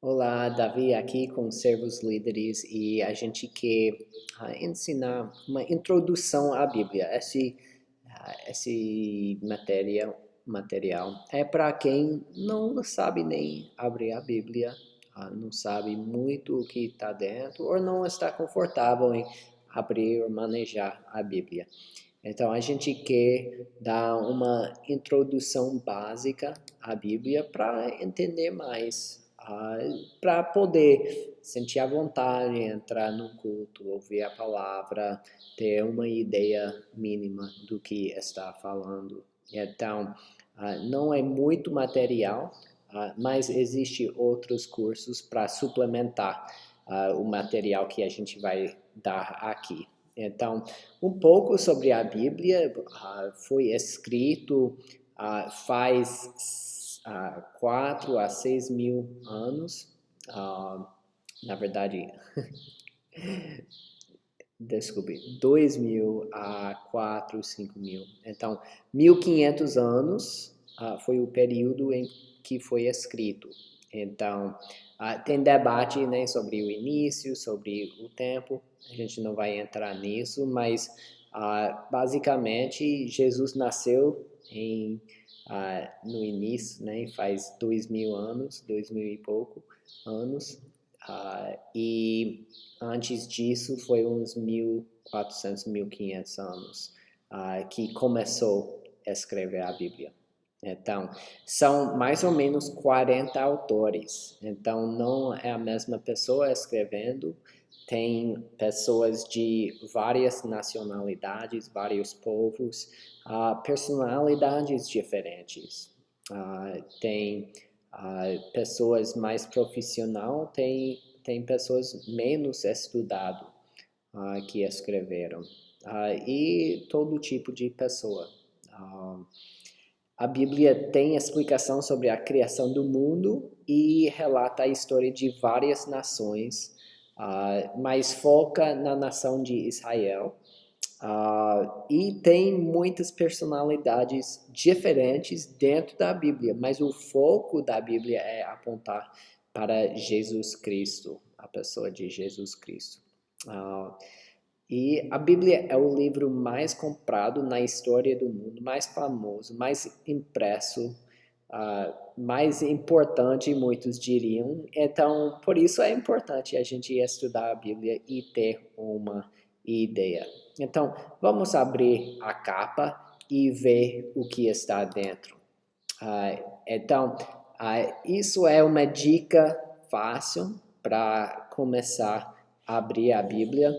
Olá, Davi aqui com Servos Líderes e a gente quer ensinar uma introdução à Bíblia. Esse material é para quem não sabe nem abrir a Bíblia, não sabe muito o que está dentro ou não está confortável em abrir ou manejar a Bíblia. Então, a gente quer dar uma introdução básica à Bíblia para entender mais, para poder sentir a vontade, entrar no culto, ouvir a palavra, ter uma ideia mínima do que está falando. Então, não é muito material, mas existe outros cursos para suplementar o material que a gente vai dar aqui. Então, um pouco sobre a Bíblia, foi escrito faz 4 a 6 mil anos, na verdade, desculpe, 2 mil a 4, 5 mil. Então, 1500 anos foi o período em que foi escrito. Então, tem debate, né, sobre o início, sobre o tempo. A gente não vai entrar nisso, mas basicamente Jesus nasceu no início, né, faz 2000 anos, 2000 e pouco anos. E antes disso foi uns 1400, 1500 anos que começou a escrever a Bíblia. Então, são mais ou menos 40 autores. Então, não é a mesma pessoa escrevendo. Tem pessoas de várias nacionalidades, vários povos, personalidades diferentes. Tem pessoas mais profissionais, tem pessoas menos estudadas que escreveram. E todo tipo de pessoa. A Bíblia tem explicação sobre a criação do mundo e relata a história de várias nações, mas foca na nação de Israel. E tem muitas personalidades diferentes dentro da Bíblia, mas o foco da Bíblia é apontar para Jesus Cristo, a pessoa de Jesus Cristo. E a Bíblia é o livro mais comprado na história do mundo, mais famoso, mais impresso, mais importante, muitos diriam. Então, por isso é importante a gente estudar a Bíblia e ter uma ideia. Então, vamos abrir a capa e ver o que está dentro. Então, isso é uma dica fácil para começar a abrir a Bíblia.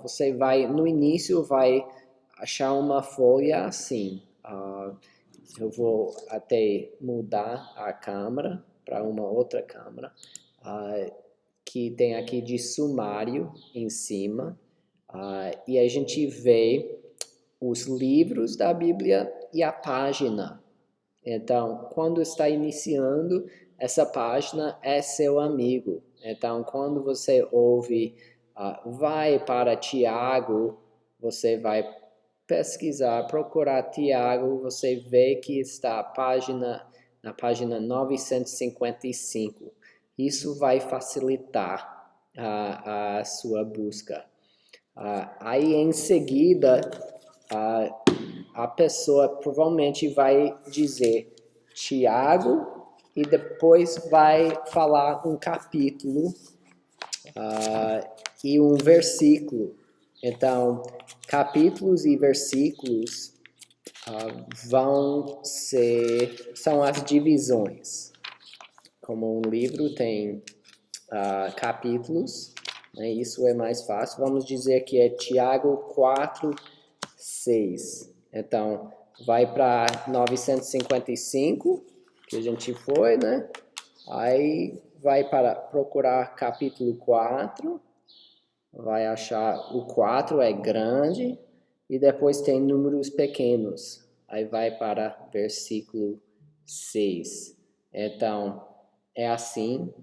Você vai, no início, vai achar uma folha assim. Eu vou até mudar a câmera para uma outra câmera, que tem aqui de sumário em cima. E a gente vê os livros da Bíblia e a página. Então, quando está iniciando, essa página é seu amigo. Então, quando você ouve, vai para Tiago, você vai pesquisar, procurar Tiago, você vê que está na página 955. Isso vai facilitar a sua busca. Aí, em seguida, a pessoa provavelmente vai dizer Tiago e depois vai falar um capítulo e um versículo. Então, capítulos e versículos são as divisões. Como um livro tem capítulos, né, isso é mais fácil. Vamos dizer que é Tiago 4, 6. Então, vai para 955, que a gente foi, né? Aí vai para procurar capítulo 4, vai achar o 4 é grande, e depois tem números pequenos. Aí vai para versículo 6. Então, é assim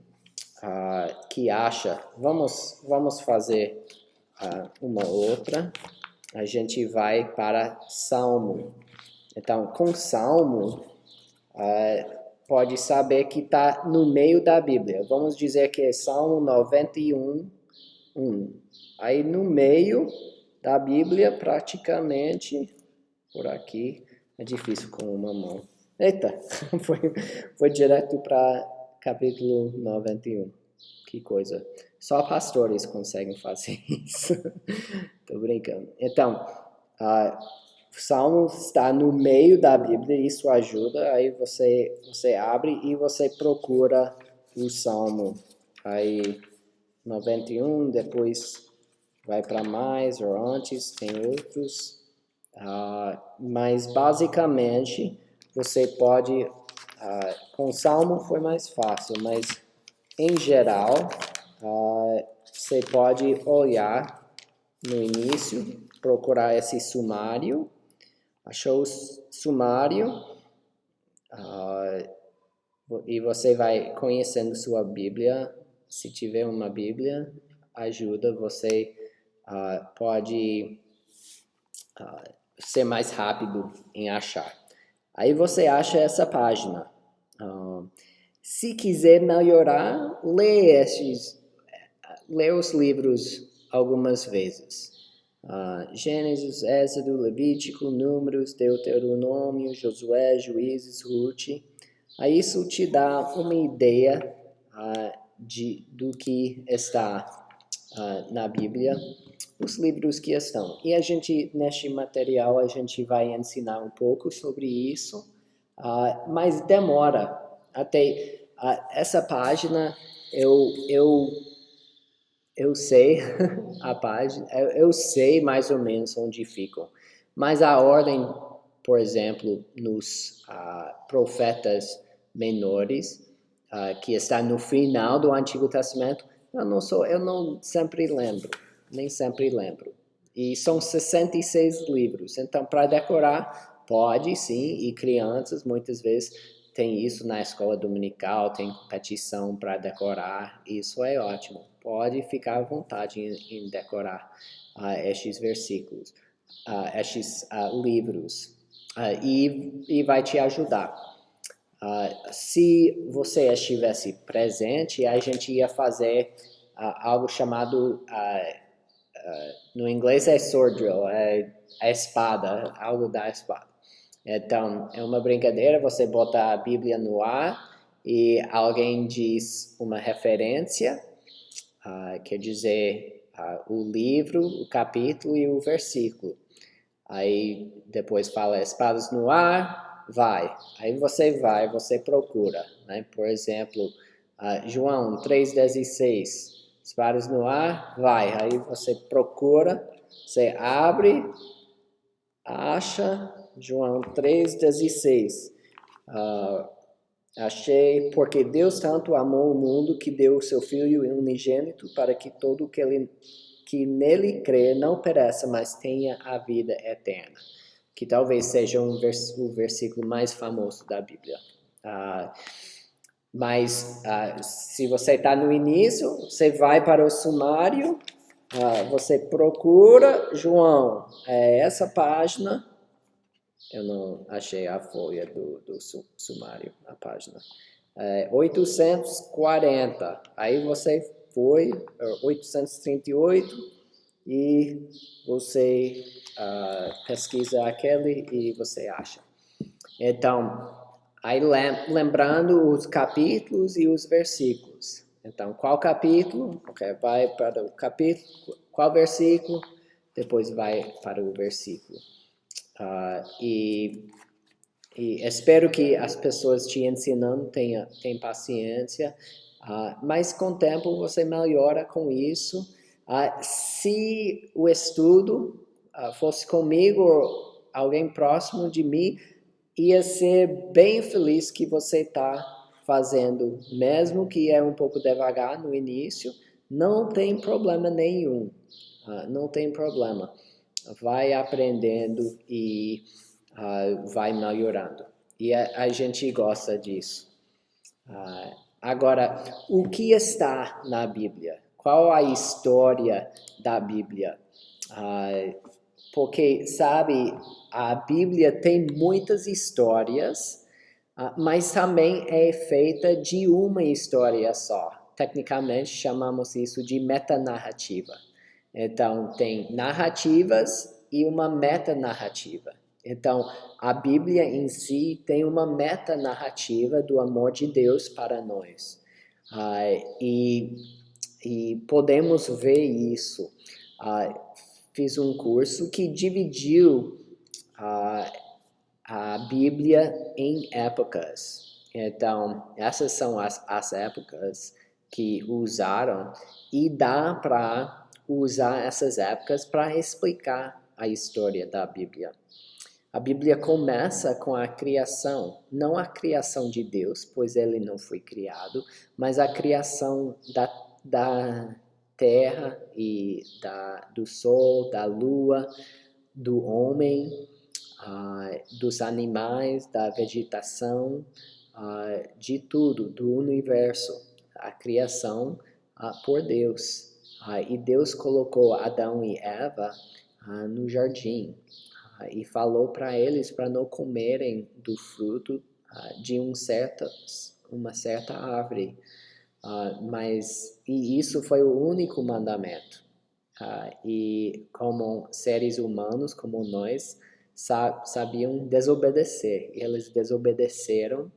que acha. Vamos fazer uma outra. A gente vai para Salmo. Então, com Salmo, pode saber que está no meio da Bíblia. Vamos dizer que é Salmo 91, 1. Aí no meio da Bíblia, praticamente, por aqui, é difícil com uma mão. Eita, foi direto para capítulo 91. Que coisa. Só pastores conseguem fazer isso. Tô brincando. Então, o Salmo está no meio da Bíblia, isso ajuda. Aí você abre e você procura o Salmo. Aí 91, depois vai para mais ou antes, tem outros. Mas basicamente você pode, com o Salmo foi mais fácil, mas em geral você pode olhar no início, procurar esse sumário, achou o sumário e você vai conhecendo sua Bíblia. Se tiver uma Bíblia, ajuda, você pode ser mais rápido em achar. Aí você acha essa página. Se quiser melhorar, lê os livros algumas vezes. Gênesis, Êxodo, Levítico, Números, Deuteronômio, Josué, Juízes, Ruth. Aí isso te dá uma ideia do que está na Bíblia, os livros que estão. E neste material, a gente vai ensinar um pouco sobre isso, mas demora. Até essa página, eu sei a página, eu sei mais ou menos onde ficam. Mas a ordem, por exemplo, nos profetas menores, que está no final do Antigo Testamento, eu não sempre lembro, nem sempre lembro. E são 66 livros, então para decorar, pode sim, e crianças muitas vezes tem isso na escola dominical, tem competição para decorar, isso é ótimo. Pode ficar à vontade em decorar estes versículos, estes livros, e vai te ajudar. Se você estivesse presente, a gente ia fazer algo chamado, no inglês é sword drill, é a espada, algo da espada. Então, é uma brincadeira, você bota a Bíblia no ar e alguém diz uma referência, quer dizer, o livro, o capítulo e o versículo. Aí depois fala espadas no ar, vai. Aí você procura, né? Por exemplo, João 3,16, espadas no ar, vai. Aí você procura, você abre, acha João 3,16. Achei, porque Deus tanto amou o mundo que deu o seu Filho unigênito para que todo que nele crê não pereça, mas tenha a vida eterna. Que talvez seja o versículo mais famoso da Bíblia. Mas se você está no início, você vai para o sumário, você procura João, essa página. Eu não achei a folha do sumário, a página. 840. Aí você foi, 838, e você pesquisa aquele e você acha. Então, aí lembrando os capítulos e os versículos. Então, qual capítulo? Okay, vai para o capítulo, qual versículo? Depois vai para o versículo. E espero que as pessoas te ensinando tenham paciência, mas com o tempo você melhora com isso. Se o estudo fosse comigo ou alguém próximo de mim, ia ser bem feliz que você está fazendo, mesmo que é um pouco devagar no início, não tem problema nenhum, não tem problema. Vai aprendendo e vai melhorando. E a gente gosta disso. Agora, o que está na Bíblia? Qual a história da Bíblia? Porque, sabe, a Bíblia tem muitas histórias, mas também é feita de uma história só. Tecnicamente, chamamos isso de metanarrativa. Então, tem narrativas e uma metanarrativa. Então, a Bíblia em si tem uma metanarrativa do amor de Deus para nós. E podemos ver isso. Fiz um curso que dividiu a Bíblia em épocas. Então, essas são as épocas que usaram, e dá para usar essas épocas para explicar a história da Bíblia. A Bíblia começa com a criação, não a criação de Deus, pois ele não foi criado, mas a criação da terra e do sol, da lua, do homem, dos animais, da vegetação, de tudo, do universo, a criação por Deus. E Deus colocou Adão e Eva no jardim e falou para eles para não comerem do fruto de uma certa árvore. E isso foi o único mandamento. E como seres humanos, como nós, sabiam desobedecer. Eles desobedeceram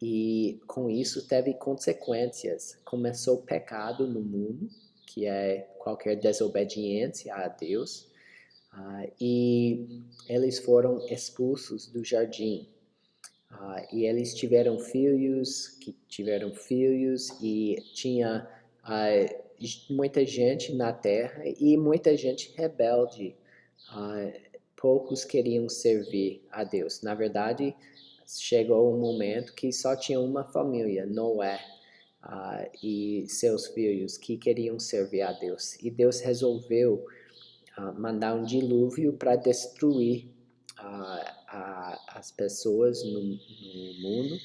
e com isso teve consequências. Começou o pecado no mundo, que é qualquer desobediência a Deus, e eles foram expulsos do jardim. E eles tiveram filhos, e tinha muita gente na terra e muita gente rebelde. Poucos queriam servir a Deus. Na verdade, chegou um momento que só tinha uma família, Noé, e seus filhos, que queriam servir a Deus. E Deus resolveu mandar um dilúvio para destruir as pessoas no mundo,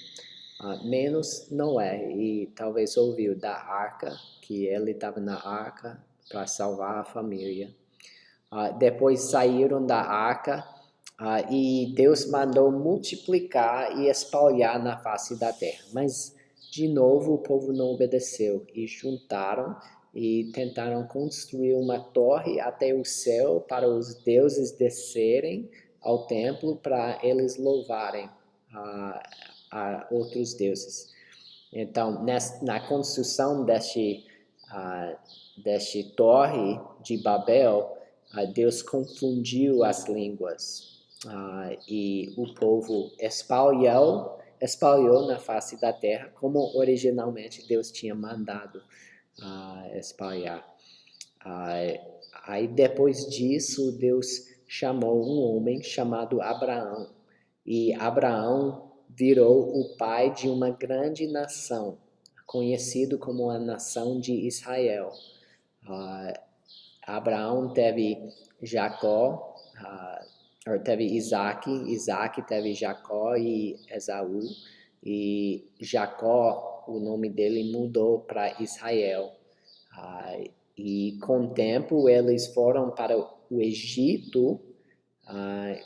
menos Noé. E talvez ouviu da arca, que ele estava na arca para salvar a família. Depois saíram da arca e Deus mandou multiplicar e espalhar na face da terra. Mas, de novo, o povo não obedeceu e juntaram e tentaram construir uma torre até o céu para os deuses descerem ao templo para eles louvarem a outros deuses. Então, na construção deste torre de Babel, Deus confundiu as línguas e o povo espalhou na face da terra, como originalmente Deus tinha mandado espalhar. Aí depois disso, Deus chamou um homem chamado Abraão, e Abraão virou o pai de uma grande nação, conhecido como a nação de Israel. Abraão teve Jacó, teve Isaac teve Jacó e Esaú, e Jacó, o nome dele mudou para Israel. E com o tempo eles foram para o Egito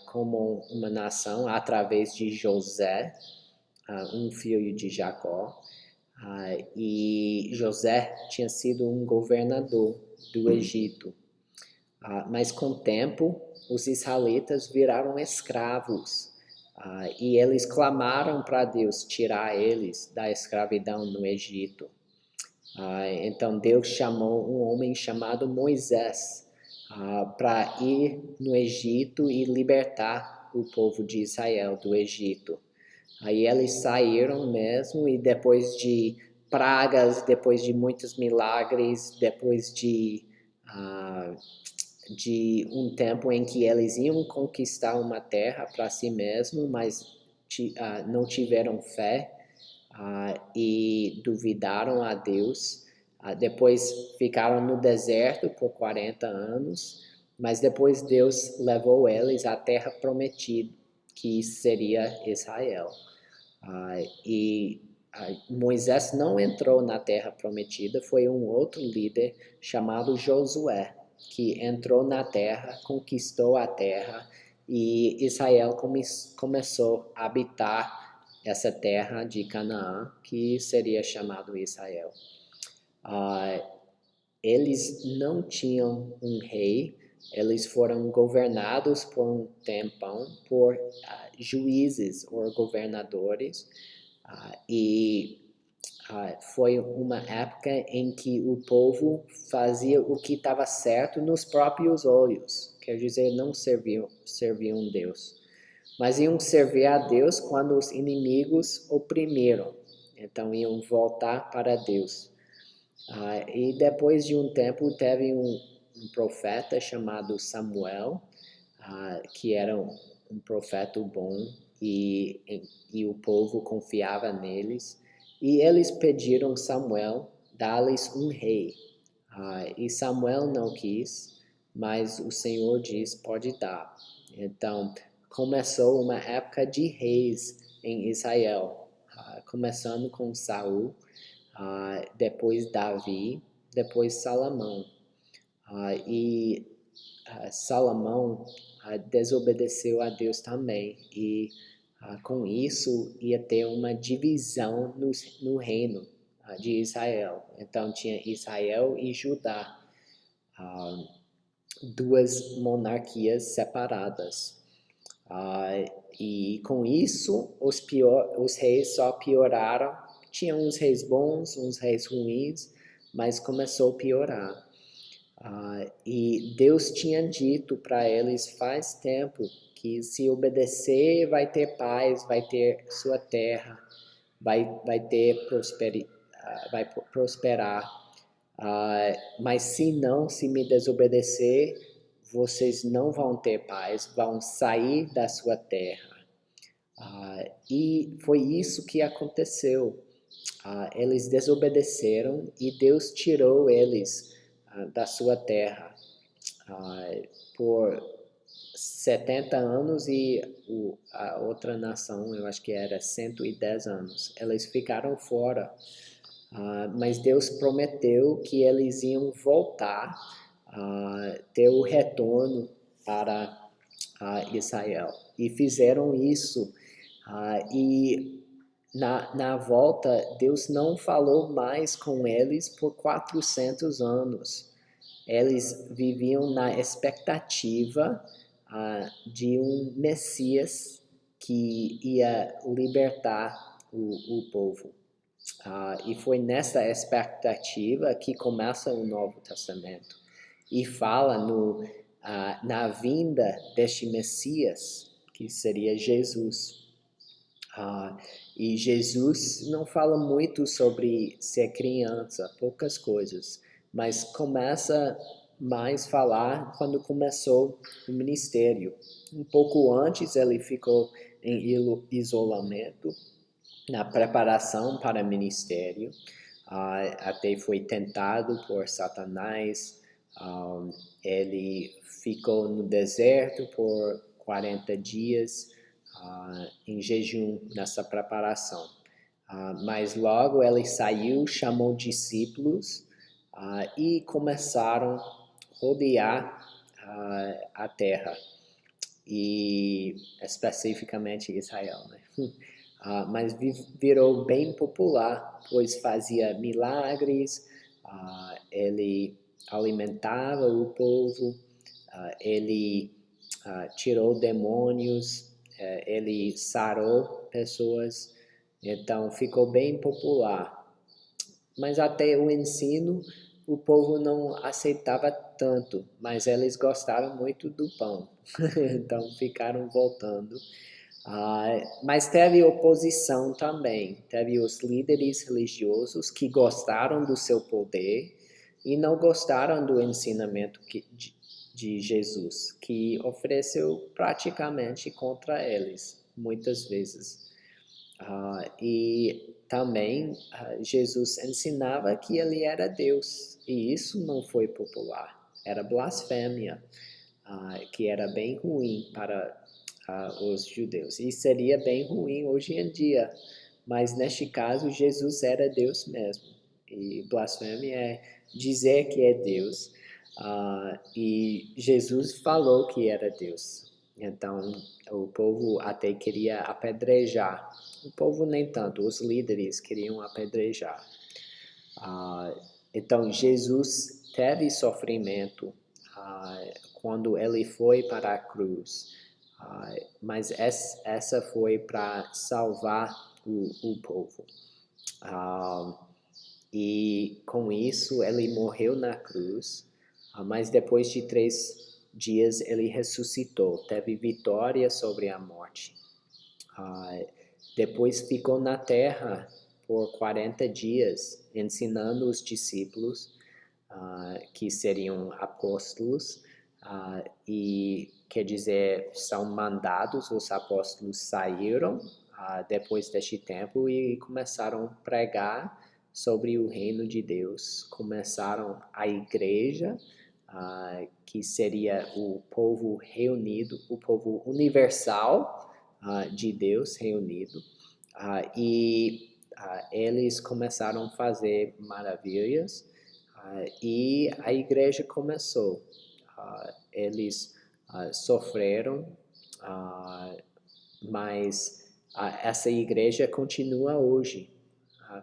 como uma nação através de José, um filho de Jacó. E José tinha sido um governador do Egito. Mas com o tempo, os israelitas viraram escravos. E eles clamaram para Deus tirar eles da escravidão no Egito. Então Deus chamou um homem chamado Moisés para ir no Egito e libertar o povo de Israel do Egito. Aí eles saíram mesmo, e depois de pragas, depois de muitos milagres, depois de um tempo em que eles iam conquistar uma terra para si mesmo, mas não tiveram fé e duvidaram a Deus. Depois ficaram no deserto por 40 anos, mas depois Deus levou eles à terra prometida, que seria Israel. E Moisés não entrou na terra prometida, foi um outro líder chamado Josué, que entrou na terra, conquistou a terra, e Israel começou a habitar essa terra de Canaã, que seria chamado Israel. Eles não tinham um rei, eles foram governados por um tempão por juízes ou governadores, e foi uma época em que o povo fazia o que estava certo nos próprios olhos, quer dizer, não serviam Deus, mas iam servir a Deus quando os inimigos oprimiram, então iam voltar para Deus. E depois de um tempo teve um profeta chamado Samuel, que era um profeta bom, e o povo confiava neles, e eles pediram Samuel dar-lhes um rei. E Samuel não quis, mas o Senhor diz, pode dar. Então começou uma época de reis em Israel, começando com Saul, depois Davi, depois Salomão. E Salomão desobedeceu a Deus também, e com isso ia ter uma divisão no reino de Israel. Então tinha Israel e Judá, duas monarquias separadas. E com isso os reis só pioraram. Tinha uns reis bons, uns reis ruins, mas começou a piorar. E Deus tinha dito para eles faz tempo que se obedecer vai ter paz, vai ter sua terra, vai prosperar. Mas se me desobedecer, vocês não vão ter paz, vão sair da sua terra. E foi isso que aconteceu. Eles desobedeceram e Deus tirou eles da sua terra por 70 anos, e a outra nação, eu acho que era 110 anos. Eles ficaram fora, mas Deus prometeu que eles iam voltar, ter o retorno para Israel. E fizeram isso, e na volta, Deus não falou mais com eles por 400 anos. Eles viviam na expectativa de um Messias que ia libertar o povo. E foi nessa expectativa que começa o Novo Testamento. E fala na vinda deste Messias, que seria Jesus. E Jesus não fala muito sobre ser criança, poucas coisas, mas começa mais a falar quando começou o ministério. Um pouco antes ele ficou em isolamento, na preparação para o ministério, até foi tentado por Satanás. Ele ficou no deserto por 40 dias, em jejum nessa preparação. Mas logo ele saiu, chamou discípulos e começaram a rodear a terra, e especificamente Israel, né? Mas virou bem popular, pois fazia milagres, ele alimentava o povo, ele tirou demônios, ele sarou pessoas, então ficou bem popular. Mas até o ensino o povo não aceitava tanto, mas eles gostaram muito do pão, então ficaram voltando. Mas teve oposição também, teve os líderes religiosos que gostaram do seu poder e não gostaram do ensinamento de Jesus, que ofereceu praticamente contra eles, muitas vezes. E também Jesus ensinava que ele era Deus, e isso não foi popular, era blasfêmia, que era bem ruim para os judeus, e seria bem ruim hoje em dia, mas neste caso Jesus era Deus mesmo, e blasfêmia é dizer que é Deus, e Jesus falou que era Deus. Então, o povo até queria apedrejar. O povo nem tanto, os líderes queriam apedrejar. Então, Jesus teve sofrimento quando ele foi para a cruz, mas essa foi para salvar o povo. E com isso ele morreu na cruz, mas depois de 3 dias ele ressuscitou, teve vitória sobre a morte. Depois ficou na terra por 40 dias, ensinando os discípulos, que seriam apóstolos, e quer dizer, são mandados, os apóstolos saíram depois deste tempo e começaram a pregar sobre o reino de Deus. Começaram a igreja, que seria o povo reunido, o povo universal de Deus reunido, e eles começaram a fazer maravilhas, e a igreja começou. Eles sofreram, mas essa igreja continua hoje,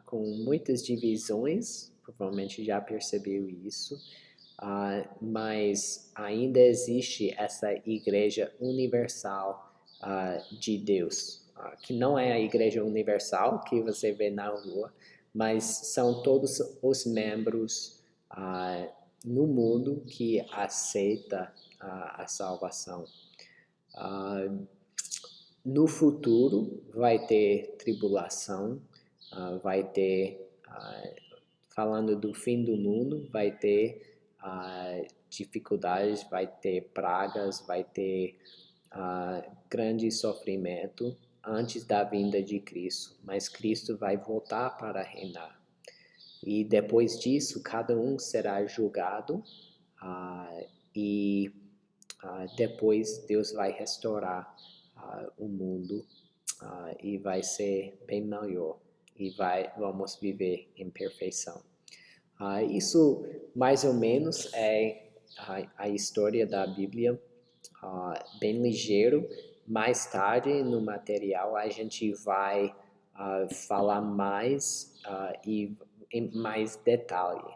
com muitas divisões, provavelmente já percebeu isso, mas ainda existe essa igreja universal de Deus, que não é a igreja universal que você vê na rua, mas são todos os membros no mundo que aceita a salvação. No futuro vai ter tribulação, vai ter, falando do fim do mundo, vai ter dificuldades, vai ter pragas, vai ter grande sofrimento antes da vinda de Cristo, mas Cristo vai voltar para reinar. E depois disso, cada um será julgado, e depois Deus vai restaurar o mundo, e vai ser bem melhor, e vamos viver em perfeição. Isso mais ou menos é a história da Bíblia, bem ligeiro. Mais tarde no material a gente vai falar mais e em mais detalhe.